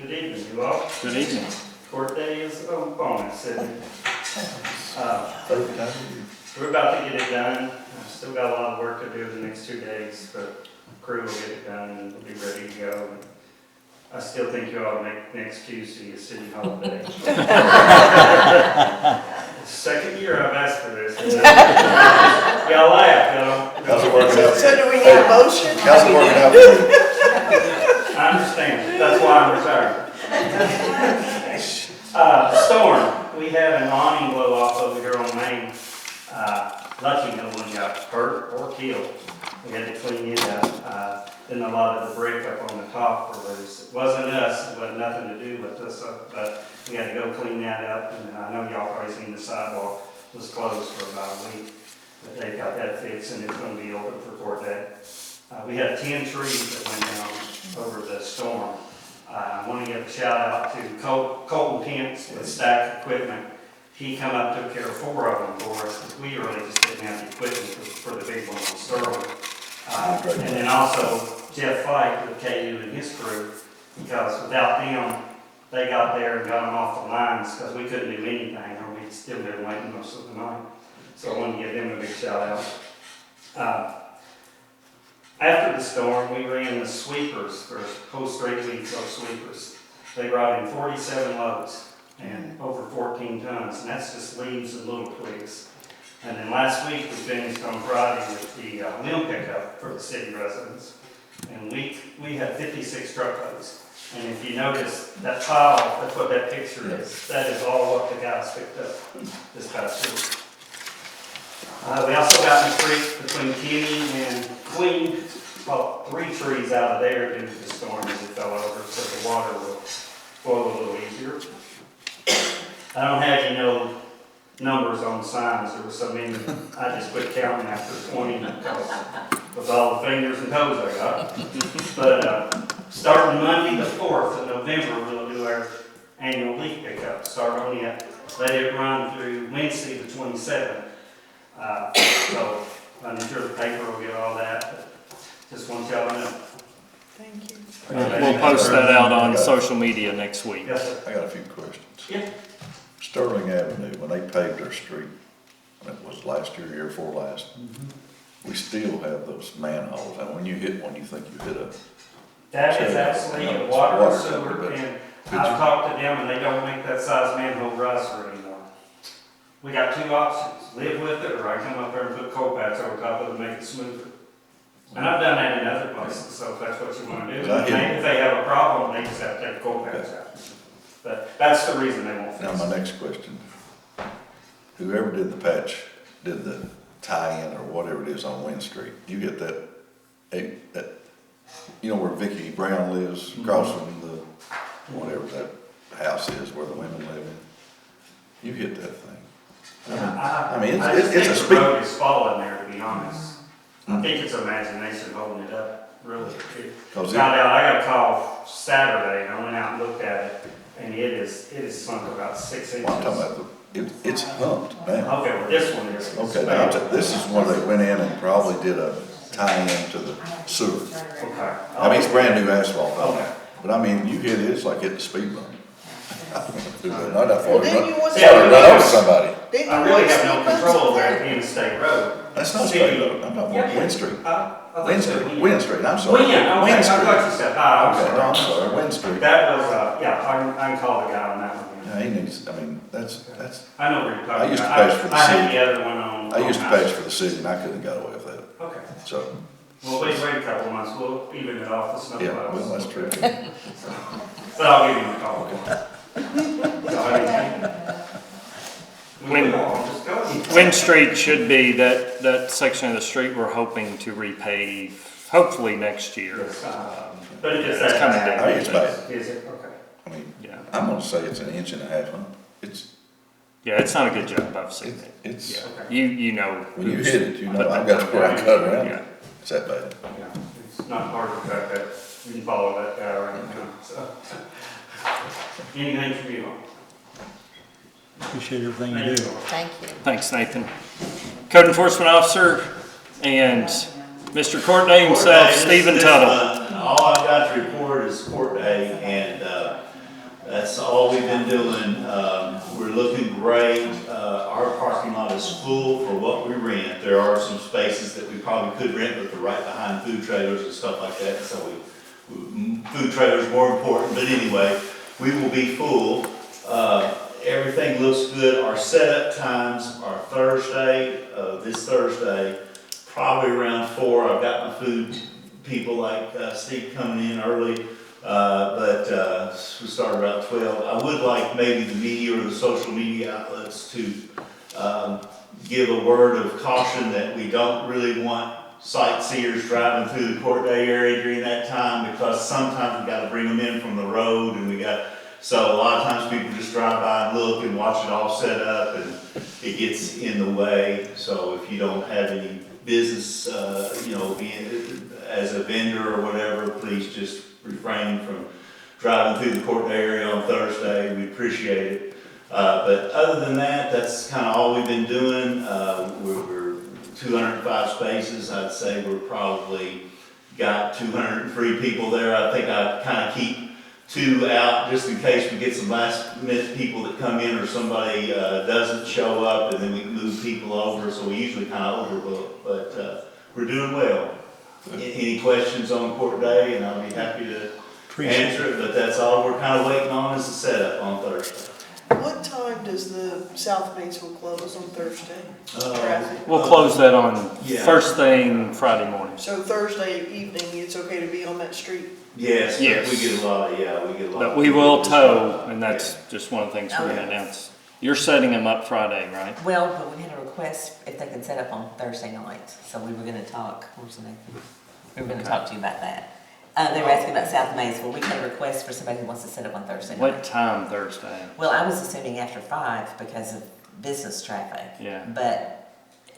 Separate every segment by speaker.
Speaker 1: Good evening, you all.
Speaker 2: Good evening.
Speaker 1: Court day is upon us, isn't it?
Speaker 3: Favorite time of year.
Speaker 1: We're about to get it done. I've still got a lot of work to do the next 2 days, but crew will get it done and we'll be ready to go. I still think you ought to make next Tuesday a city holiday. It's the second year I've asked for this. Y'all laugh, y'all.
Speaker 3: How's it working out?
Speaker 4: So do we need a motion?
Speaker 3: How's it working out for you?
Speaker 1: I understand. That's why I'm retired. Storm. We had an awning blow off over here on Main. Lucky no one got hurt or killed. We had to clean it up. Then a lot of the brick up on the top were loose. It wasn't us. It had nothing to do with us, but we had to go clean that up. And I know y'all probably seen the sidewalk was closed for about a week. But they got that fixed and it's going to be open for court day. We had 10 trees that went down over the storm. I want to give a shout out to Colton Pence with Stack Equipment. He come up, took care of 4 of them for us, because we really just didn't have the equipment for the big one on Sterling. And then also Jeff Fight with KU and his crew, because without them, they got there and got them off the lines, because we couldn't do anything, or we'd still been waiting most of the night. So I want to give them a big shout out. After the storm, we ran the sweepers for a whole straight week of sweepers. They brought in 47 loads and over 14 tons, and that's just leaves and little twigs. And then last week, we finished on Friday with the limb pickup for the city residents. And we had 56 truckloads. And if you notice that pile, that's what that picture is. That is all what the guys picked up this past week. We also got in the creek between Kenny and Queen, about 3 trees out of there due to the storm as it fell over, so the water will flow a little easier. I don't have numbers on the signs. There were so many, I just quit counting after 20 because with all the fingers and toes I got. But starting Monday the 4th of November, we'll do our annual leaf pickup. Start on it, let it run through Wednesday the 27th. So I'm sure the paper will get all that, but just want y'all to know.
Speaker 4: Thank you.
Speaker 2: We'll post that out on social media next week.
Speaker 1: Yes, sir.
Speaker 3: I got a few questions.
Speaker 1: Yeah.
Speaker 3: Sterling Avenue, when they paved their street, and it was last year, year before last, we still have those manholes, and when you hit one, you think you hit a,
Speaker 1: That is absolutely a water sewer, and I've talked to them, and they don't make that size manhole riser anymore. We got 2 options, live with it, or I come up there and put coal packs over top of it and make it smoother. And I've done that in other places, so if that's what you want to do. If they have a problem, they just have to take coal packs out. But that's the reason they won't fix
Speaker 3: now
Speaker 1: it.
Speaker 3: my next question. Whoever did the patch, did the tie-in or whatever it is on Wynn Street, you get that, you know where Vicki Brown lives, across from the, whatever that house is where the women live in? You hit that thing. I mean,
Speaker 1: I just
Speaker 3: it's a
Speaker 1: think
Speaker 3: speed.
Speaker 1: the road is falling there, to be honest. I think it's imagination holding it up, really.
Speaker 3: Cause
Speaker 1: Found out, I got a call Saturday, and I went out and looked at it, and it is sunk about 6 inches.
Speaker 3: I'm talking about it's humped now.
Speaker 1: Okay, well, this one is.
Speaker 3: Okay, now this is where they went in and probably did a tie-in to the sewer.
Speaker 1: Okay.
Speaker 3: I mean, it's brand new asphalt.
Speaker 1: Okay.
Speaker 3: But I mean, you hit it, it's like hitting the speed bump. Not that far,
Speaker 4: Well, then you want
Speaker 3: run over somebody.
Speaker 4: Then you
Speaker 1: I really
Speaker 4: want
Speaker 1: have no
Speaker 4: speed bumps
Speaker 1: control
Speaker 4: up
Speaker 1: over
Speaker 4: there?
Speaker 1: that being a state road.
Speaker 3: That's not
Speaker 1: City-
Speaker 3: straight road, I'm talking about
Speaker 1: Yeah.
Speaker 3: Wynn Street.
Speaker 1: I
Speaker 3: Wynn
Speaker 1: thought you said
Speaker 3: Street, Wynn Street, I'm sorry.
Speaker 1: Wynn, okay, I
Speaker 3: Wynn Street.
Speaker 1: thought you said, I'm
Speaker 3: Okay, no, I'm
Speaker 1: sorry.
Speaker 3: sorry, Wynn Street.
Speaker 1: That was, yeah, I can call the guy on that one.
Speaker 3: Yeah, he needs, I mean, that's,
Speaker 1: I know what you're talking about.
Speaker 3: I used to patch for the
Speaker 1: I had
Speaker 3: city.
Speaker 1: the other one on.
Speaker 3: I used to
Speaker 1: on
Speaker 3: patch for the city and I couldn't have got away with that,
Speaker 1: Okay,
Speaker 3: so,
Speaker 1: well, wait a couple of months, we'll even it off the snow
Speaker 3: yeah,
Speaker 1: plows.
Speaker 3: well, that's true.
Speaker 1: But I'll give him a call. So, just go.
Speaker 2: Wynn Street should be that section of the street we're hoping to repave, hopefully next year.
Speaker 1: Yes, but if it's
Speaker 2: It's
Speaker 1: that
Speaker 2: coming
Speaker 1: bad,
Speaker 2: down.
Speaker 3: I think it's bad.
Speaker 1: is it, okay.
Speaker 3: I mean,
Speaker 2: Yeah,
Speaker 3: I'm gonna say it's 1.5 inches, huh?
Speaker 2: yeah, it's not a good job, I've seen it.
Speaker 3: It's,
Speaker 2: Yeah,
Speaker 1: Okay.
Speaker 2: you know.
Speaker 3: when you
Speaker 2: who's
Speaker 3: hit it, you know,
Speaker 2: putting
Speaker 3: I've
Speaker 2: it
Speaker 3: got where I cut around
Speaker 2: Yeah.
Speaker 3: it, it's that bad.
Speaker 1: Yeah, it's not hard to cut that, you can follow that guy around, so. Anything from you?
Speaker 5: Appreciate everything you do.
Speaker 4: Thank you.
Speaker 2: Thanks, Nathan. Code Enforcement Officer and Mr. Court Day himself,
Speaker 6: Court day,
Speaker 2: Stephen
Speaker 6: this
Speaker 2: Tuttle.
Speaker 6: month, all I've got to report is court day, and
Speaker 5: that's all we've been doing. We're looking great. Our parking lot is full for what we rent. There are some spaces that we probably could rent, but they're right behind food trailers and stuff like that, so food trailers more important, but anyway, we will be full. Everything looks good. Our setup times are Thursday, this Thursday, probably around 4. I've got my food people like Steve coming in early, but we start around 12. I would like maybe the media or the social media outlets to give a word of caution that we don't really want sightseers driving through the Court Day area during that time, because sometimes we gotta bring them in from the road, and so a lot of times people just drive by and look and watch it all set up, and it gets in the way. So if you don't have any business, being as a vendor or whatever, please just refrain from driving through the Court Day area on Thursday. We appreciate it. But other than that, that's kind of all we've been doing. We're 205 spaces. I'd say we're probably got 203 people there. I think I kind of keep 2 out just in case we get some last minute people that come in, or somebody doesn't show up, and then we can move people over. So we usually kind of overbook, but we're doing well. Any questions on Court Day, and I'll be happy to answer it, but that's all we're kind of waiting on is the setup on Thursday.
Speaker 4: What time does the South Maysville close on Thursday? Traffic?
Speaker 2: We'll close that on
Speaker 5: Yeah.
Speaker 2: first thing Friday morning.
Speaker 4: So Thursday evening, it's okay to be on that street?
Speaker 5: Yes,
Speaker 2: Yes.
Speaker 5: we get a lot of, we get a lot.
Speaker 2: But
Speaker 5: of
Speaker 2: we
Speaker 5: people
Speaker 2: will
Speaker 5: just
Speaker 2: tow,
Speaker 5: drive.
Speaker 2: and that's just one of the things we're gonna
Speaker 5: Okay.
Speaker 2: announce. You're setting them up Friday, right?
Speaker 6: Well, but we had a request if they could set up on Thursday night, so we were gonna talk, where's the name? We were gonna talk to you about that. They were asking about South Maysville. We had a request for somebody who wants to set up on Thursday
Speaker 2: What
Speaker 6: night.
Speaker 2: time Thursday?
Speaker 6: Well, I was assuming after 5 because of business traffic.
Speaker 2: Yeah.
Speaker 6: But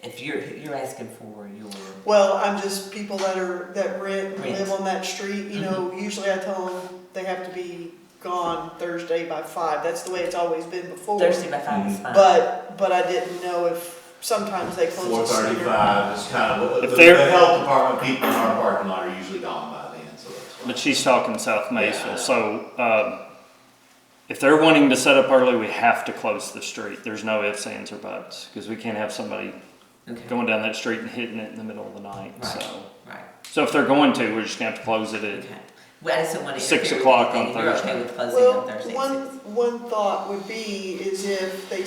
Speaker 6: if you're asking for your,
Speaker 4: Well, I'm just, people that rent and
Speaker 6: Rent.
Speaker 4: live on that street, usually I tell them they have to be gone Thursday by 5. That's the way it's always been before.
Speaker 6: Thursday by 5 is fine.
Speaker 4: But I didn't know if sometimes they close it sooner.
Speaker 5: 4:35 is kind of what,
Speaker 2: If
Speaker 5: the
Speaker 2: they're-
Speaker 5: health department people in our parking lot are usually gone by then, so that's fine.
Speaker 2: But she's talking South Maysville,
Speaker 5: Yeah.
Speaker 2: so, if they're wanting to set up early, we have to close the street. There's no ifs, ands, or buts, because we can't have somebody
Speaker 6: Okay.
Speaker 2: going down that street and hitting it in the middle of the night,
Speaker 6: Right.
Speaker 2: so.
Speaker 6: Right,
Speaker 2: So if they're going to, we're just gonna have to close it at,
Speaker 6: okay. Well, I just don't want to
Speaker 2: 6
Speaker 6: interfere with
Speaker 2: o'clock on
Speaker 6: anything. You're
Speaker 2: Thursday.
Speaker 6: okay with closing
Speaker 4: Well,
Speaker 6: on Thursday at 6?
Speaker 4: one thought would be is if they're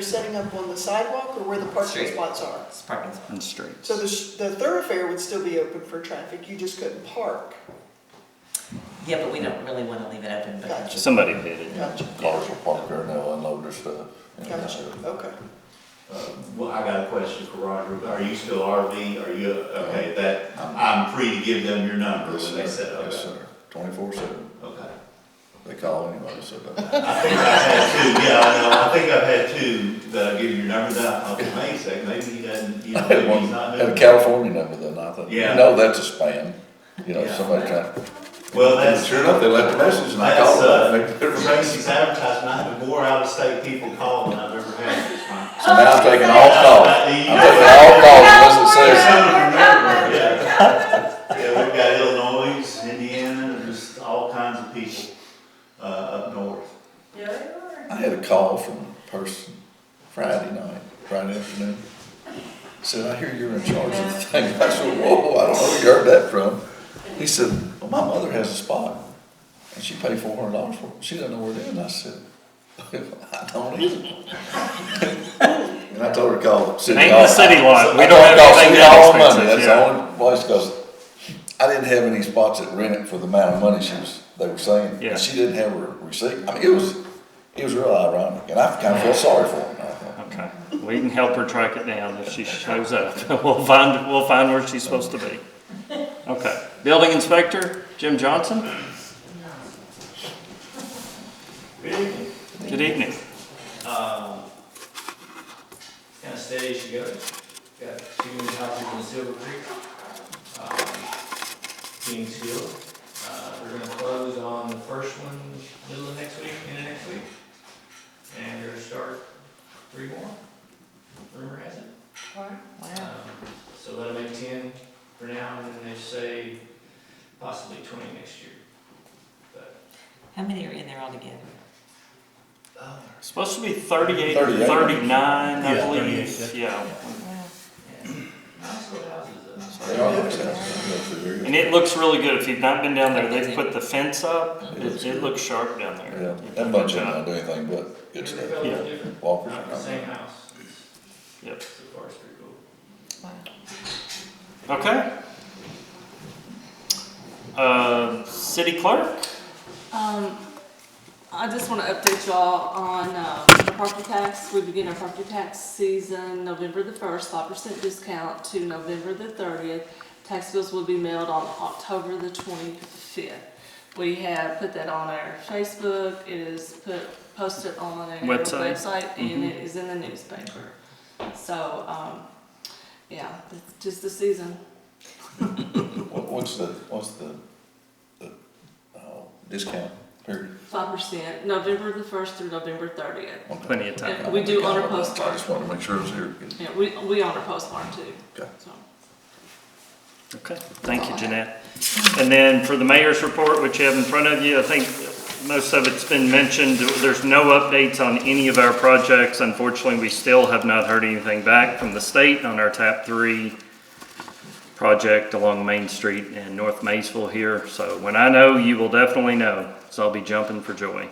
Speaker 4: setting up on the sidewalk or where the parking
Speaker 6: Street.
Speaker 4: spots are.
Speaker 6: It's parking spot.
Speaker 2: in streets.
Speaker 4: So the thoroughfare would still be open for traffic, you just couldn't park.
Speaker 6: Yeah, but we don't really want to leave it open because.
Speaker 4: Gotcha.
Speaker 2: Somebody did it.
Speaker 4: Gotcha,
Speaker 3: Cars will park there and they'll unload their stuff.
Speaker 4: gotcha, okay.
Speaker 5: Well, I got a question for Roger. Are you still RV? Are you, okay, that, I'm free to give them your number
Speaker 3: Yes,
Speaker 5: when they
Speaker 3: sir.
Speaker 5: set up?
Speaker 3: Yes, sir. 24/7.
Speaker 5: Okay.
Speaker 3: They call anybody, so.
Speaker 5: I think I've had 2, yeah, I know, I think I've had 2 that I give you your number down. I was amazed, maybe he doesn't, maybe he's not
Speaker 3: Had a
Speaker 5: doing.
Speaker 3: California number then, I thought,
Speaker 5: Yeah.
Speaker 3: that's a spam.
Speaker 5: Yeah.
Speaker 3: Somebody trying.
Speaker 5: Well, that's.
Speaker 3: Sure enough, they left a message and I
Speaker 5: That's,
Speaker 3: called them.
Speaker 5: Tracy's advertisement. I have more out-of-state people call than I've ever had this time.
Speaker 3: So now I'm taking all calls. I'm taking all calls unless it says.
Speaker 5: Yeah, we've got Illinois, Indiana, just all kinds of people, up north.
Speaker 3: I had a call from a person Friday afternoon. Said, I hear you're in charge of the thing. I said, whoa, I don't know who you heard that from. He said, well, my mother has a spot and she paid $400 for it. She doesn't know where it is. And I said, I don't either. And I told her to call the city
Speaker 2: It ain't
Speaker 3: hall.
Speaker 2: the city lot. We
Speaker 3: I
Speaker 2: don't
Speaker 3: told her
Speaker 2: have
Speaker 3: to call
Speaker 2: anything
Speaker 3: City
Speaker 2: that
Speaker 3: Hall on Monday.
Speaker 2: expensive,
Speaker 3: That's
Speaker 2: yeah.
Speaker 3: the only place, because I didn't have any spots that rent it for the amount of money they were saying.
Speaker 2: Yeah.
Speaker 3: And she didn't have her receipt. I mean, it was real ironic, and I kind of felt sorry for her.
Speaker 2: Okay, we can help her track it down if she shows up. We'll find where she's supposed to be. Okay, building inspector, Jim Johnson? Good evening.
Speaker 7: Kind of steady as she goes. Got 2 new houses in Silver Creek, being sealed. We're gonna close on the first one middle of next week, end of next week. And we're gonna start 3 more, rumor has it.
Speaker 6: Wow.
Speaker 7: So that'll make 10 for now, and then they say possibly 20 next year. But
Speaker 6: How many are in there altogether?
Speaker 2: Supposed to be 38 or
Speaker 3: 38.
Speaker 2: 39, I
Speaker 3: Yeah,
Speaker 2: believe,
Speaker 7: 38,
Speaker 2: yeah.
Speaker 7: Nice little houses,
Speaker 3: They are nice houses. I go through there.
Speaker 2: And it looks really good. If you've not been down there, they've put the fence up. It looks sharp down there.
Speaker 3: Yeah,
Speaker 2: They've
Speaker 3: that
Speaker 2: done a
Speaker 3: bunch
Speaker 2: good
Speaker 3: of them
Speaker 2: job.
Speaker 3: don't do anything but good
Speaker 7: Every
Speaker 3: stuff.
Speaker 7: color's
Speaker 2: Yeah.
Speaker 7: different,
Speaker 3: Walkers.
Speaker 7: not the same house.
Speaker 2: Yep.
Speaker 7: So far, it's pretty cool.
Speaker 2: Okay. City clerk?
Speaker 8: I just want to update y'all on the property tax. We begin our property tax season November the 1st, 5% discount to November the 30th. Tax bills will be mailed on October the 25th. We have put that on our Facebook, it is posted on our website, and it is in the newspaper. So, yeah, it's just the season.
Speaker 3: What's the discount period?
Speaker 8: 5%, November the 1st through November 30th.
Speaker 3: Okay.
Speaker 2: Plenty of time.
Speaker 8: Yeah, we do honor
Speaker 3: I
Speaker 8: postcard.
Speaker 3: just wanted to make sure it was here.
Speaker 8: Yeah, we honor postcard too.
Speaker 3: Okay.
Speaker 8: So.
Speaker 2: Okay, thank you, Jeanette. And then for the mayor's report, which you have in front of you, I think most of it's been mentioned. There's no updates on any of our projects. Unfortunately, we still have not heard anything back from the state on our TAP 3 project along Main Street in North Maysville here. So when I know, you will definitely know. So I'll be jumping for joy.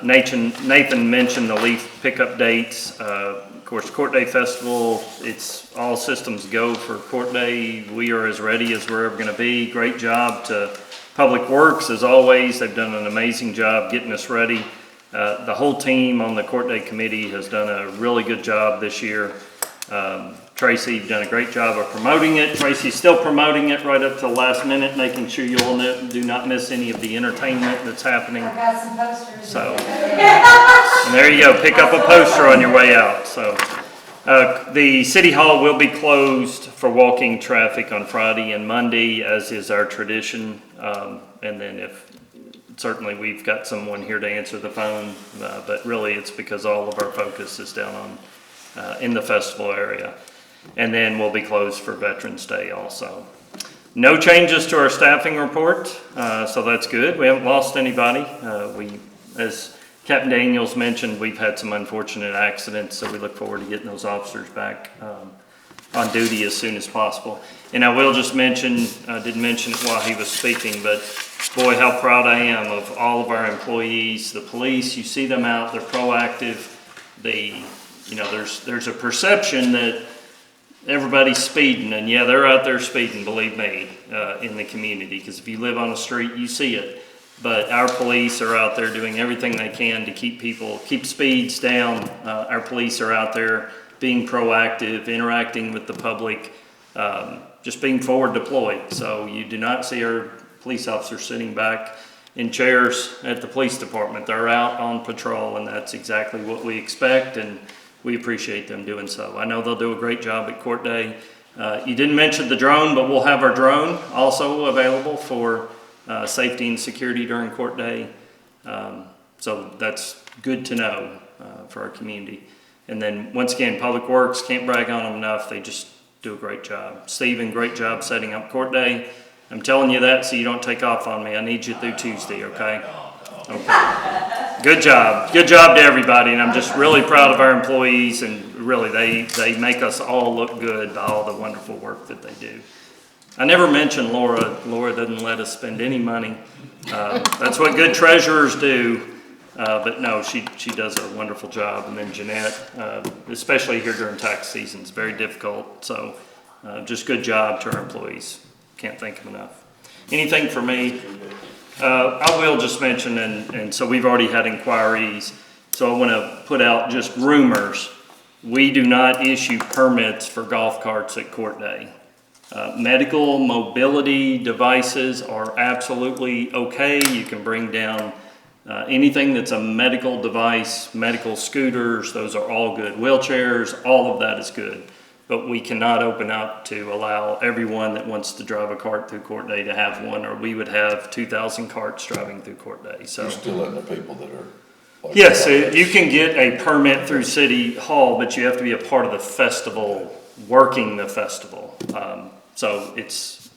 Speaker 2: Nathan mentioned the leaf pickup dates. Of course, Court Day Festival, it's all systems go for Court Day. We are as ready as we're ever going to be. Great job to Public Works, as always. They've done an amazing job getting us ready. The whole team on the Court Day Committee has done a really good job this year. Tracy, you've done a great job of promoting it. Tracy's still promoting it right up to the last minute, making sure you all do not miss any of the entertainment that's happening.
Speaker 9: I got some posters.
Speaker 2: So, and there you go, pick up a poster on your way out. So, the City Hall will be closed for walking traffic on Friday and Monday, as is our tradition. And then certainly we've got someone here to answer the phone, but really it's because all of our focus is down on, in the festival area. And then we'll be closed for Veterans Day also. No changes to our staffing report, so that's good. We haven't lost anybody. As Captain Daniels mentioned, we've had some unfortunate accidents, so we look forward to getting those officers back on duty as soon as possible. And I will just mention, I didn't mention it while he was speaking, but boy, how proud I am of all of our employees. The police, you see them out, they're proactive. There's a perception that everybody's speeding, and yeah, they're out there speeding, believe me, in the community, because if you live on the street, you see it. But our police are out there doing everything they can to keep speeds down. Our police are out there being proactive, interacting with the public, just being forward deployed. So you do not see our police officers sitting back in chairs at the police department. They're out on patrol, and that's exactly what we expect, and we appreciate them doing so. I know they'll do a great job at Court Day. You didn't mention the drone, but we'll have our drone also available for safety and security during Court Day. So that's good to know for our community. And then once again, Public Works, can't brag on them enough. They just do a great job. Steven, great job setting up Court Day. I'm telling you that so you don't take off on me. I need you through Tuesday, okay? Okay. Good job. Good job to everybody, and I'm just really proud of our employees, and really they make us all look good by all the wonderful work that they do. I never mentioned Laura. Laura doesn't let us spend any money. That's what good treasurers do. But no, she does a wonderful job. And then Jeanette, especially here during tax season, it's very difficult. So just good job to our employees. Can't thank them enough. Anything for me? I will just mention, and so we've already had inquiries. So I want to put out just rumors. We do not issue permits for golf carts at Court Day. Medical mobility devices are absolutely okay. You can bring down anything that's a medical device, medical scooters, those are all good. Wheelchairs, all of that is good. But we cannot open up to allow everyone that wants to drive a cart through Court Day to have one, or we would have 2,000 carts driving through Court Day. So
Speaker 3: You're still letting the people that are. Like
Speaker 2: yes, you can get a permit through City Hall, but you have to be a part of the festival, working the festival. So it's,